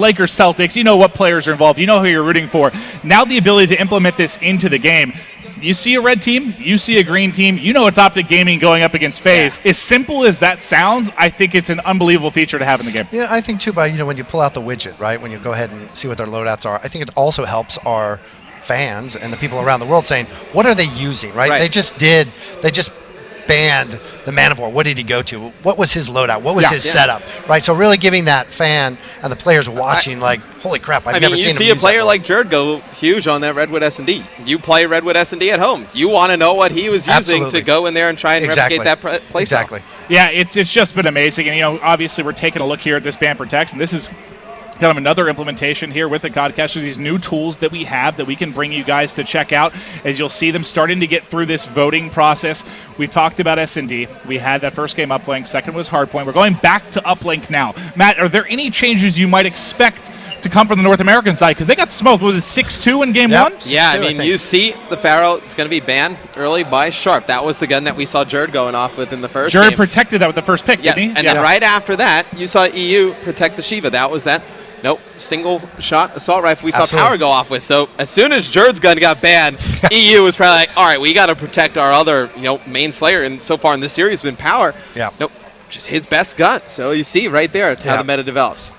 Lakers, Celtics, you know what players are involved, you know who you're rooting for. Now the ability to implement this into the game. You see a red team, you see a green team, you know it's Optic Gaming going up against FaZe. Yeah. As simple as that sounds, I think it's an unbelievable feature to have in the game. Yeah, I think too, when you pull out the widget, right, when you go ahead and see what their loadouts are, I think it also helps our fans and the people around the world saying, what are they using, right? They just banned the Man of War. What did he go to? What was his loadout? What was his setup? Right. So really giving that fan and the players watching, holy crap! I've never seen him. You see a player like Jerd go huge on that Redwood S&D. You play Redwood S&D at home. You want to know what he was using to go in there and try and replicate that play style. Exactly. Yeah, it's just been amazing. And obviously we're taking a look here at this Ban Protects, and this is kind of another implementation here with the Codcasters, these new tools that we have that we can bring you guys to check out as you'll see them starting to get through this voting process. We talked about S&D. We had that first game Uplink. Second was Hardpoint. We're going back to Uplink now. Matt, are there any changes you might expect to come from the North American side? Because they got smoked. Was it 6-2 in game one? Yeah, you see the Pharaoh, it's going to be banned early by Sharp. That was the gun that we saw Jerd going off with in the first game. Jerd protected that with the first pick, didn't he? And then right after that, you saw EU protect the Shiva. That was that. Nope, single shot assault rifle we saw Power go off with. So as soon as Jerd's gun got banned, EU was probably like, all right, we got to protect our other main Slayer. And so far in this series has been Power. Yeah. Nope, just his best gun. So you see right there how the meta develops.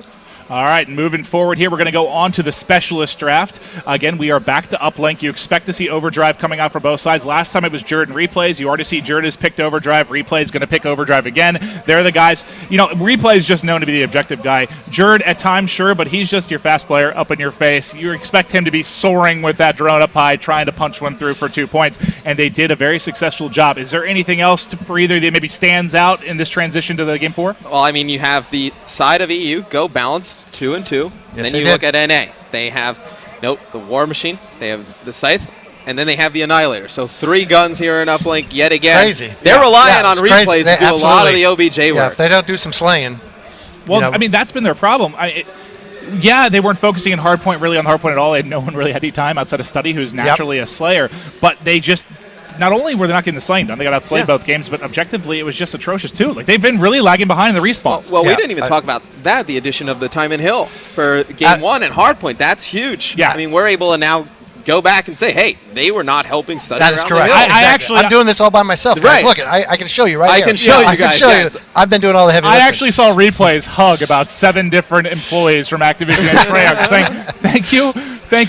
All right, moving forward here, we're going to go on to the Specialist Draft. Again, we are back to Uplink. You expect to see Overdrive coming out for both sides. Last time it was Jerd and Replays. You already see Jerd has picked Overdrive. Replay is going to pick Overdrive again. They're the guys. Replay is just known to be the objective guy. Jerd at times, sure, but he's just your fast player up in your face. You expect him to be soaring with that drone up high, trying to punch one through for 2 points, and they did a very successful job. Is there anything else for either that maybe stands out in this transition to the Game 4? Well, you have the side of EU go balanced 2 and 2. Yes, then you look at NA. They have the War Machine. They have the Scythe. And then they have the Annihilator. So 3 guns here in Uplink yet again. Crazy. They're relying on Replays to do a lot of the OBJ work. Yeah, if they don't do some slaying. Well, that's been their problem. They weren't focusing on Hardpoint really on Hardpoint at all. No one really had any time outside of Study, who's naturally a Slayer. But they just... Not only were they not getting the slaying done, they got outslayed both games, but objectively it was just atrocious too. They've been really lagging behind in the respawns. Well, we didn't even talk about that, the addition of the Time and Hill for Game 1 and Hardpoint. That's huge. Yeah. We're able to now go back and say, hey, they were not helping Study That is around correct. the hill. I'm doing this all by myself. Right. Guys, look, I can show you right here. I can show you guys. Yes. I've been doing all the heavy lifting. I actually saw Replays hug about 7 different employees from Activision and Treyarch saying, thank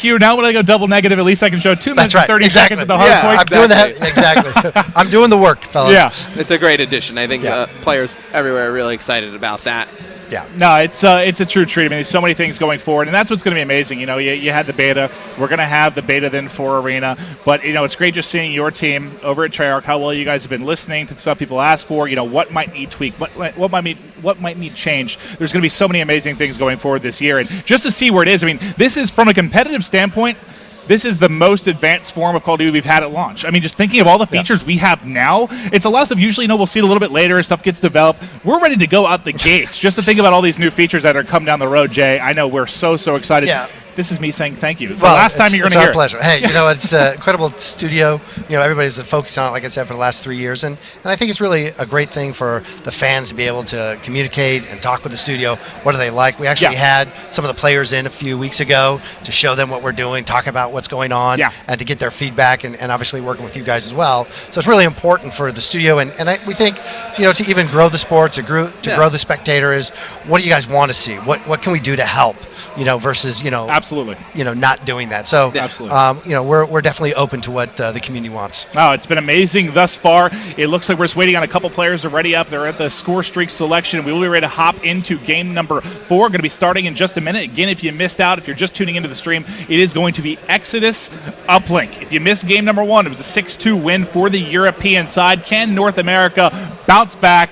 you. Now when I go double negative, at least I can show 2 minutes and 30 seconds at the Hardpoint. I'm doing exactly. I'm doing the work, fellas. Yeah. It's a great addition. I think players everywhere are really excited about that. Yeah. No, it's a true treat. There's so many things going forward, and that's what's going to be amazing. You had the beta. We're going to have the beta then for Arena. But, it's great just seeing your team over at Treyarch, how well you guys have been listening to stuff people ask for, what might need tweaked, what might need changed. There's going to be so many amazing things going forward this year. And just to see where it is, this is, from a competitive standpoint, this is the most advanced form of Call of Duty we've had at launch. Just thinking of all the features we have now, it's a lot of stuff usually we'll see it a little bit later as stuff gets developed. We're ready to go out the gates just to think about all these new features that are coming down the road, Jay. I know we're so excited. Yeah. This is me saying thank you. It's the last time you're going to hear it. It's our pleasure. Hey, it's an incredible studio. Everybody's been focused on it, like I said, for the last 3 years. And I think it's really a great thing for the fans to be able to communicate and talk with the studio. What do they like? We actually had some of the players in a few weeks ago to show them what we're doing, talk about what's going on, and to get their feedback, and obviously working with you guys as well. So it's really important for the studio. And we think, to even grow the sport, to grow the spectator is, what do you guys want to see? What can we do to help? Versus, absolutely, not doing that. So, absolutely, we're definitely open to what the community wants. Oh, it's been amazing thus far. It looks like we're just waiting on a couple players to ready up. They're at the score streak selection. We will be ready to hop into game number 4. Going to be starting in just a minute. Again, if you missed out, if you're just tuning into the stream, it is going to be Exodus Uplink. If you missed game number 1, it was a 6-2 win for the European side. Can North America bounce back?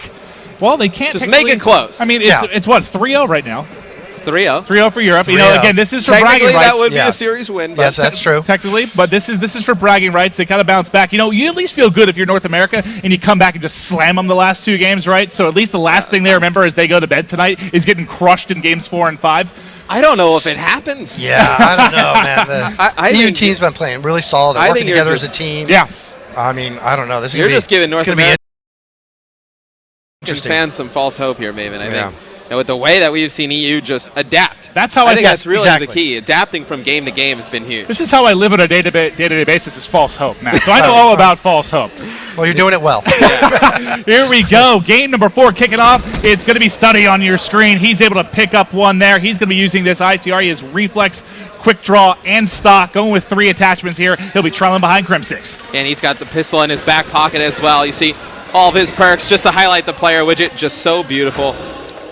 Well, they can't. Just make it close. It's what, 3-0 right now. 3-0. 3-0 for Europe. 3-0. Again, this is for bragging rights. That would be a series win. Yes, that's true. Technically, but this is for bragging rights. They kind of bounce back. You at least feel good if you're North America and you come back and just slam them the last 2 games, right? So at least the last thing they remember as they go to bed tonight is getting crushed in games 4 and 5. I don't know if it happens. Yeah, I don't know, man. The EU team's been playing really solid. They're working together as a team. Yeah. I don't know. You're just giving North American interesting fans some false hope here, Maven. I think. With the way that we've seen EU just adapt That's how I I think see that's really exactly. the key. Adapting from game to game has been huge. This is how I live on a day-to-day basis is false hope, Matt. So I know all about false hope. Well, you're doing it well. Here we go. Game number 4 kicking off. It's going to be Study on your screen. He's able to pick up one there. He's going to be using this ICR. He has Reflex, Quick Draw, and Stock. Going with 3 attachments here. He'll be trailing behind Crim6. And he's got the pistol in his back pocket as well. You see all of his perks just to highlight the player widget. Just so beautiful.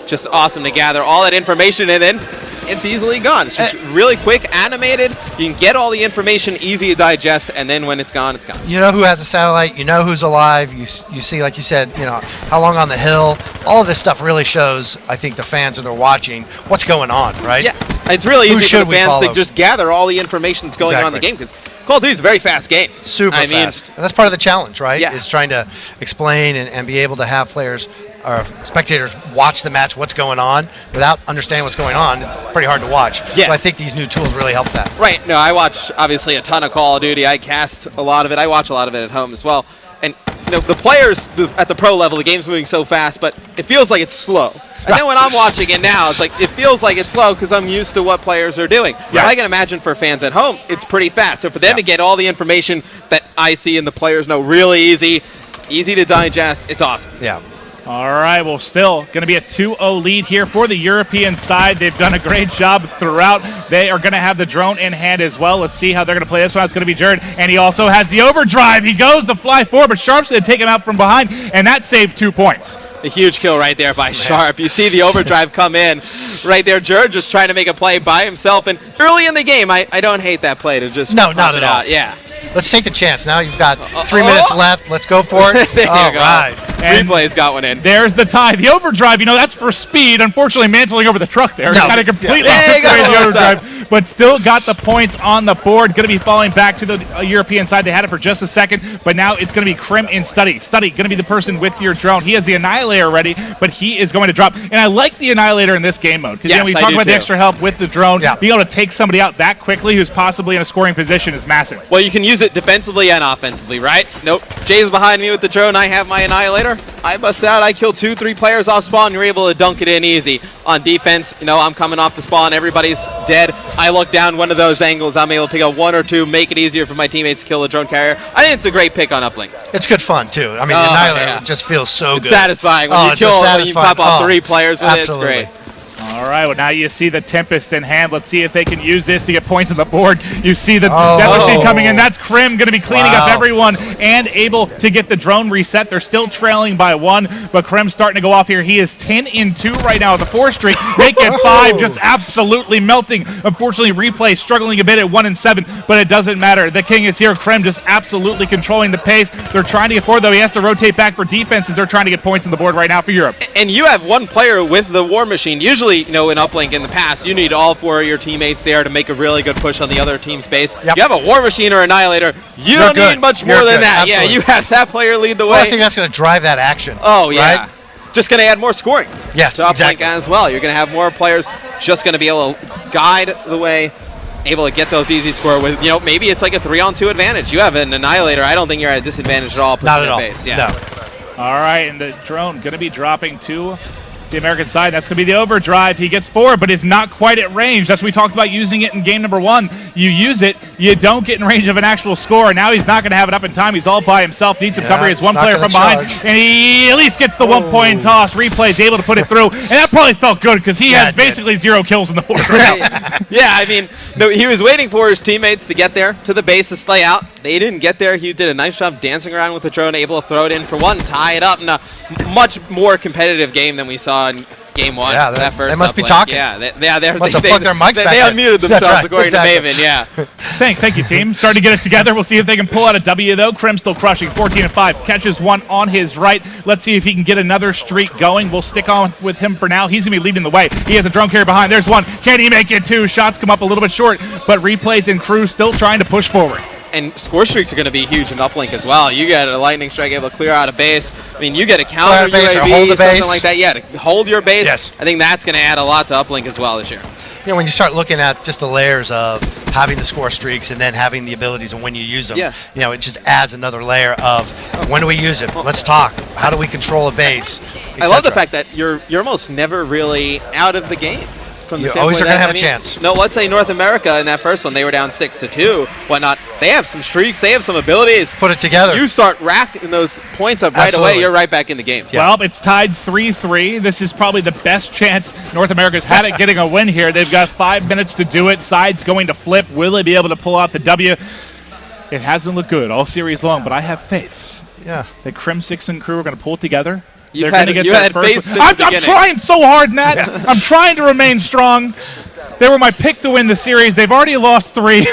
Just awesome to gather all that information, and then it's easily gone. It's just really quick, animated. You can get all the information, easy to digest, and then when it's gone, it's gone. You know who has a satellite. You know who's alive. You see, like you said, how long on the hill. All of this stuff really shows, I think, the fans that are watching what's going on, right? Yeah, it's really Who easy for should the we fans to follow? just gather all the information that's going on in the game, because Call of Duty is a very fast game. Super I mean, fast. And that's part of the challenge, right? Yeah. Is trying to explain and be able to have players or spectators watch the match, what's going on, without understanding what's going on. It's pretty hard to watch. Yeah. So I think these new tools really help that. Right. No, I watch obviously a ton of Call of Duty. I cast a lot of it. I watch a lot of it at home as well. And the players at the pro level, the game's moving so fast, but it feels like it's slow. And then when I'm watching it now, it's like it feels like it's slow because I'm used to what players are doing. Yeah. But I can imagine for fans at home, it's pretty fast. So for them to get all the information that I see and the players know really easy to digest, it's awesome. Yeah. All right, well, still going to be a 2-0 lead here for the European side. They've done a great job throughout. They are going to have the drone in hand as well. Let's see how they're going to play this one. It's going to be Jared, and he also has the overdrive. He goes to fly forward, but Sharp's going to take him out from behind, and that saved 2 points. A huge kill right there by Sharp. You see the overdrive come in right there. Jared just trying to make a play by himself. And early in the game, I don't hate that play to just No, pop not it at all. out. Yeah. Let's take the chance. Now you've got 3 minutes left. Let's go for it. There you All go. right. And Replay's got one in. There's the tie. The overdrive, that's for speed. Unfortunately, mantling over the truck there. No, Kind of completely yeah. took away There the you go. overdrive, but still got the points on the board. Going to be falling back to the European side. They had it for just a second, but now it's going to be Crim and Study. Study going to be the person with your drone. He has the Annihilator ready, but he is going to drop. And I like the Annihilator in this game mode because Yes, we I talked do about the too. extra help with the drone. Yeah. Being able to take somebody out that quickly who's possibly in a scoring position is massive. Well, you can use it defensively and offensively, right? Nope. Jay's behind me with the drone. I have my Annihilator. I bust out. I kill 2-3 players off spawn. You're able to dunk it in easy. On defense, I'm coming off the spawn. Everybody's dead. I look down one of those angles. I'm able to pick up 1 or 2, make it easier for my teammates to kill the drone carrier. I think it's a great pick on Uplink. It's good fun, too. I mean, Oh, the Annihilator yeah. just feels so It's good. satisfying when you it's kill just when you satisfying. pop off 3 players with absolutely. it. It's great. All right, well, now you see the Tempest in hand. Let's see if they can use this to get points on the board. You see the Death Machine coming in. That's Crim going to be cleaning up Wow. everyone and able to get the drone reset. They're still trailing by 1, but Crim's starting to go off here. He is 10-2 right now with a 4 streak. Make it 5, just absolutely melting. Unfortunately, Replay struggling a bit at 1-7, but it doesn't matter. The King is here. Crim just absolutely controlling the pace. They're trying to get forward, though. He has to rotate back for defense as they're trying to get points on the board right now for Europe. And you have one player with the War Machine. Usually, in Uplink in the past, you need all 4 of your teammates there to make a really good push on the other team's base. Yep. You have a War Machine or Annihilator. You You're don't good. need much You're more than good. that. Absolutely. Yeah, you have that player lead the way. Well, I think that's going to drive that action. Oh, yeah. Right? Just going to add more scoring. Yes, to Uplink exactly. as well. You're going to have more players just going to be able to guide the way, able to get those easy score with, maybe it's like a 3-on-2 advantage. You have an Annihilator. I don't think you're at a disadvantage at all. Not pushing at the all. Base. Yeah. No. All right, and the drone going to be dropping to the American side. That's going to be the overdrive. He gets forward, but it's not quite at range. That's what we talked about using it in game number 1. You use it, you don't get in range of an actual score. Now he's not going to have it up in time. He's all by himself. Needs some cover. He has it's 1 not player gonna from behind, charge. and he at least gets the 1-point toss. Replay is able to put it through, and that probably felt good because he Yeah, has it did. basically 0 kills on the board right now. Yeah, I mean, no, he was waiting for his teammates to get there to the base to slay out. They didn't get there. He did a nice job dancing around with the drone, able to throw it in for 1, tie it up in a much more competitive game than we saw in game 1. Yeah, that first they must be uplink. talking. Yeah, they Must have plugged their mics they, back they in. unmuted That's themselves right, according exactly. to Maven. Yeah. Thank you, team. Starting to get it together. We'll see if they can pull out a W, though. Krim still crushing, 14-5. Catches 1 on his right. Let's see if he can get another streak going. We'll stick on with him for now. He's going to be leading the way. He has a drone carrier behind. There's 1. Can he make it 2? Shots come up a little bit short, but Replays and Crew still trying to push forward. And score streaks are going to be huge in Uplink as well. You get a lightning strike able to clear out a base. I mean, you get a counter out a base or UAV, hold the something base. like that. Yeah, to hold your base. Yes. I think that's going to add a lot to Uplink as well this year. When you start looking at just the layers of having the score streaks and then having the abilities and when you use them, Yeah. it just adds another layer of when do we use it? Let's talk. How do we control a base? I love the fact that you're almost never really out of the game. from the You standpoint always are that, going to have a chance. No, let's say North America in that first one, they were down 6-2, whatnot. They have some streaks. They have some abilities. Put it together. You start racking those points up right Absolutely. away, you're right back in the game. Yeah. Well, it's tied 3-3. This is probably the best chance North America's had at getting a win here. They've got 5 minutes to do it. Side's going to flip. Will they be able to pull out the W? It hasn't looked good all series long, but I have faith Yeah. that Crim6 and crew are going to pull it together. You've They're had- going to get you that had first faith one. since the I'm beginning. trying so hard, Matt. I'm trying to remain strong. They were my pick to win the series. They've already lost 3.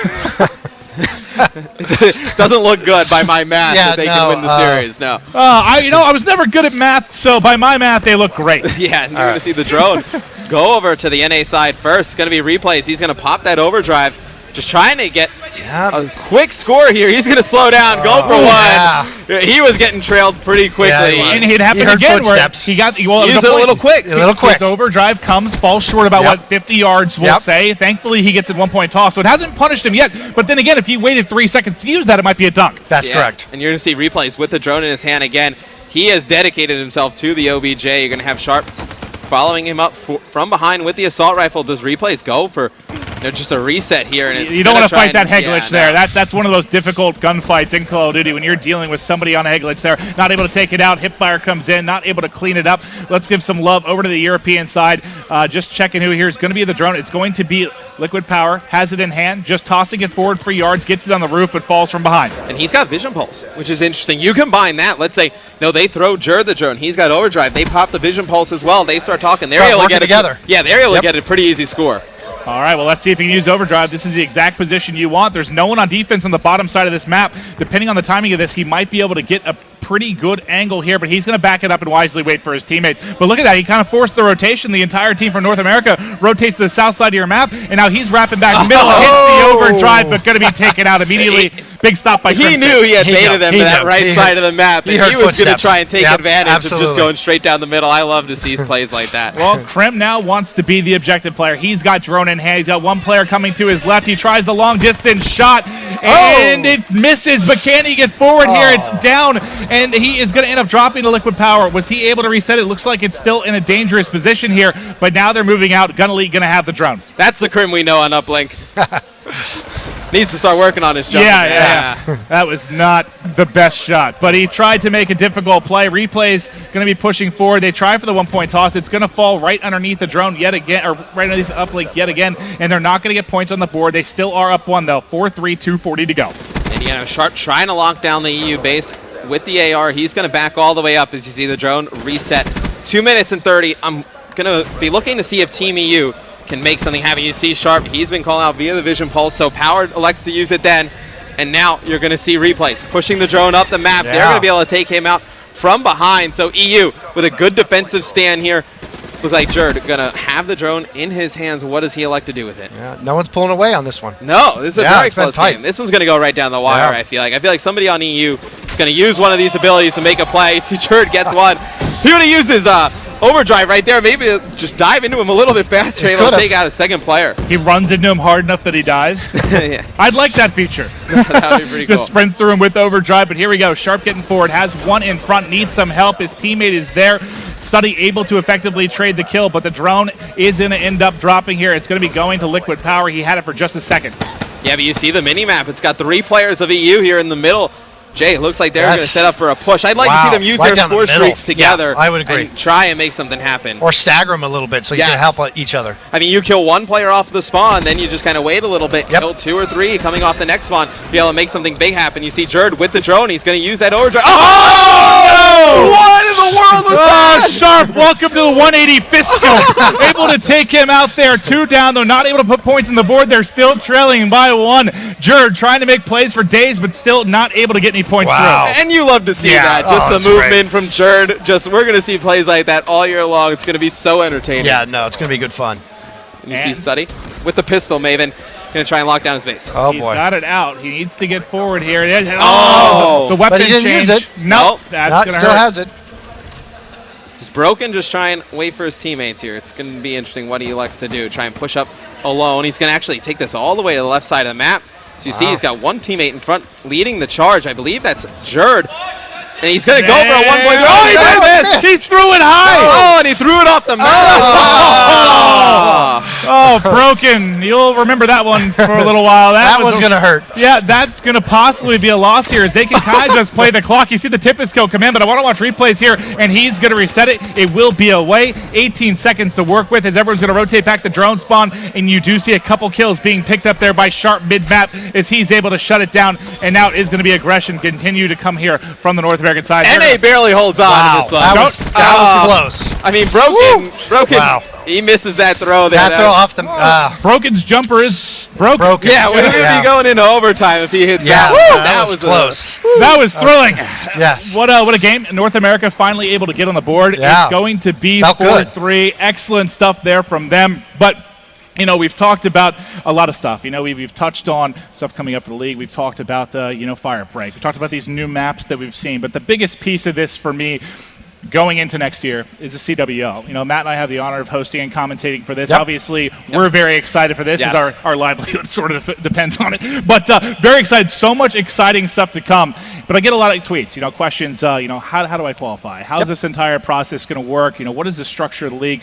Doesn't look good by my math Yeah, that they no, can win the series. No. I was never good at math, so by my math, they look great. Yeah, and you're going to see the drone go over to the NA side first. It's going to be replays. He's going to pop that overdrive. Just trying to get Yeah. a quick score here. He's going to slow down, go for one. He was getting trailed pretty quickly. Yeah, he was. And it happened You heard again footsteps. where he got He was a point. little quick. A little quick. His overdrive falls short about, Yep. 50 yards, we'll Yep. say. Thankfully, he gets a 1-point toss, so it hasn't punished him yet. But then again, if he waited 3 seconds to use that, it might be a dunk. That's Yeah, correct. And you're going to see replays with the drone in his hand again. He has dedicated himself to the OBJ. You're going to have Sharp following him up from behind with the assault rifle. Does replays go for just a reset here? And You don't want to fight that Heglitch there. That's one of those difficult gunfights in Call of Duty when you're dealing with somebody on a Heglitch there, not able to take it out. Hipfire comes in, not able to clean it up. Let's give some love over to the European side. Just checking who here is going to be the drone. It's going to be Liquid Power, has it in hand, just tossing it forward for yards, gets it on the roof, but falls from behind. And he's got Vision Pulse, which is interesting. You combine that. Let's say, they throw Jer the drone. He's got Overdrive. They pop the Vision Pulse as well. They start talking. They're Start able to working get together. Yeah, they're able Yep. to get a pretty easy score. All right, well, let's see if he can use Overdrive. This is the exact position you want. There's no one on defense on the bottom side of this map. Depending on the timing of this, he might be able to get a pretty good angle here, but he's going to back it up and wisely wait for his teammates. But look at that. He kind of forced the rotation. The entire team from North America rotates to the south side of your map, and now he's wrapping back middle, hits the Overdrive, but going to be taken out immediately. Big stop by He Crimson. knew he had He baited knew. them He to that knew. right He side heard- of the map. he And heard he was going to footsteps. try and take Yep, advantage of absolutely. just going straight down the middle. I love to see plays like that. Well, Krim now wants to be the objective player. He's got drone in hand. He's got one player coming to his left. He tries the long distance shot, and it misses. But can he get forward here? It's down, and he is going to end up dropping to Liquid Power. Was he able to reset it? Looks like it's still in a dangerous position here, but now they're moving out. Gun Elite going to have the drone. That's the Crim we know on Uplink. Needs to start working on his jump. Yeah. That was not the best shot, but he tried to make a difficult play. Replay's going to be pushing forward. They try for the 1-point toss. It's going to fall right underneath the drone yet again, or right underneath the uplink yet again, and they're not going to get points on the board. They still are up 1, though. 4-3, 2:40 to go. And Sharp trying to lock down the EU base with the AR. He's going to back all the way up as you see the drone reset. 2 minutes and 30. I'm going to be looking to see if Team EU can make something happen. You see Sharp, he's been calling out via the Vision Pulse, so Power elects to use it then. And now you're going to see replays. Pushing the drone up the map. Yeah. They're going to be able to take him out from behind. So EU with a good defensive stand here. Looks like Jerd going to have the drone in his hands. What does he elect to do with it? Yeah, no one's pulling away on this one. No, this is a Yeah, very it's been close tight. game. This one's going to go right down the wire, Yeah. I feel like. I feel like somebody on EU is going to use one of these abilities to make a play. See, Jerd gets one. He would have used his overdrive right there. Maybe just dive into him a little bit faster, He able to could've. take out a second player. He runs into him hard enough that he dies. Yeah, I'd like that feature. that would be pretty cool. Just sprints through him with Overdrive, but here we go. Sharp getting forward, has one in front, needs some help. His teammate is there. Study able to effectively trade the kill, but the drone is going to end up dropping here. It's going to be going to Liquid Power. He had it for just a second. Yeah, but you see the mini-map. It's got 3 players of EU here in the middle. Jay, it looks like they're going to That's- set up for a push. I'd like to Wow, see them use right their down the score middle. streaks together. Yeah, I would agree. And try and make something happen. Or stagger them a little bit so you Yes. can help each other. I mean, you kill one player off the spawn, then you just kind of wait a little bit, Yep. kill 2 or 3 coming off the next spawn, be able to make something big happen. You see Jerd with the drone, he's going to use that overdrive. Oh! What in the world was that? Sharp, welcome to the 180 Fisco. Able to take him out there. 2 down, though, not able to put points on the board. They're still trailing by 1. Jerd trying to make plays for days, but still not able to get any points Wow. through. And you love to see Yeah. that. Just Oh, the it's movement from Jerd. We're going to see plays like that all year long. It's going to be so entertaining. Yeah, no, it's going to be good fun. And you see And- Study with the pistol, Maven, going to try and lock down his base. Oh, He's boy. got it out. He needs to get forward here. Oh! The weapon But he didn't change. use it. Nope. That's Not, going to still hurt. has it. It's broken. Just try and wait for his teammates here. It's going to be interesting what he elects to do. Try and push up alone. He's going to actually take this all the way to the left side of the map. So you see he's got one teammate in front leading the charge. I believe that's Jerd. And he's going to go for a 1-point. Oh, he Oh, missed! missed. He threw it high. Oh, and he threw it off the map. Oh, broken. You'll remember that one for a little while. That was going to hurt. Yeah, that's going to possibly be a loss here as they can kind of just play the clock. You see the Tippis go come in, but I want to watch replays here, and he's going to reset it. It will be away. 18 seconds to work with as everyone's going to rotate back the drone spawn, and you do see a couple kills being picked up there by Sharp mid-map as he's able to shut it down, and now it is going to be aggression continue to come here from the North American side. NA barely holds on Wow, to this one. that was close. I mean, Broken, Wow. he misses that throw there. That throw off the Broken's jumper is broken. Yeah, we would be going into overtime if he hits Yeah, that. that was close. That was thrilling. Yes. What a game. North America finally able to get on the board. Yeah. It's going to be Felt good. 4-3. Excellent stuff there from them. But we've talked about a lot of stuff. We've touched on stuff coming up for the league. We've talked about the, Firebreak. We've talked about these new maps that we've seen. But the biggest piece of this for me going into next year is the CWL. Matt and I have the honor of hosting and commentating for this. Yep. Obviously, we're very excited for this Yes. as our livelihood sort of depends on it. But very excited. So much exciting stuff to come. But I get a lot of tweets, questions, how do I qualify? How's this entire process going to work? What is the structure of the league?